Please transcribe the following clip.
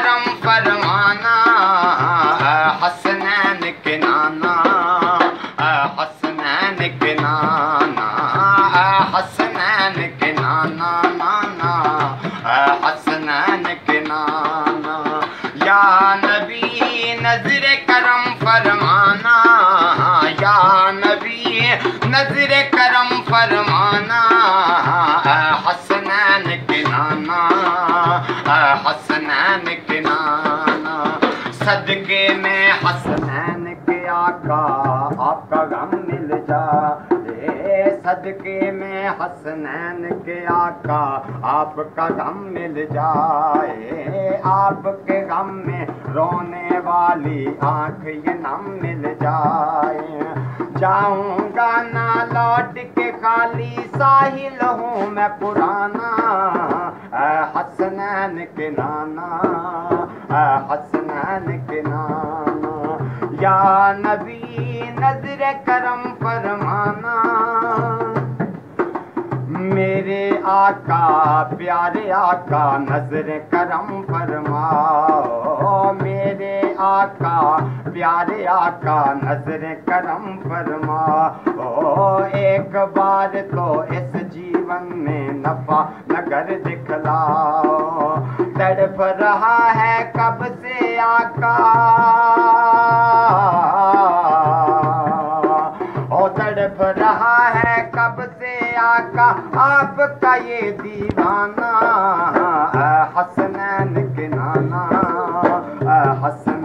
करम फरमाना, हसनैन के नाना, हसनैन के नाना, हसनैन के नाना, नाना हसनैन के नाना। या नबी नजर करम फरमाना, या नबी नजर करम फरमाना, हसनैन के नाना, हसनैन के नाना। सदके में हसनैन के आका आपका गम मिल जाए, सदके में हसनैन के आका आपका गम मिल जाए, आपके गम में रोने वाली आंख ये नम मिल जाए। जाऊंगा ना लौट के खाली, साहिल हूँ मैं पुराना, हसनैन के नाना, हसनैन के नाना। या नबी नजर करम फरमाना, मेरे आका प्यारे आका नजर करम फरमाओ, मेरे आका प्यारे आका नजर करम फरमाओ। एक बार तो इस जीवन में नफा नगर दिखलाओ, तड़प रहा है कब से आका, ओ तड़प रहा है कब से आका आपका ये दीवाना, हसनैन के नाना, हसन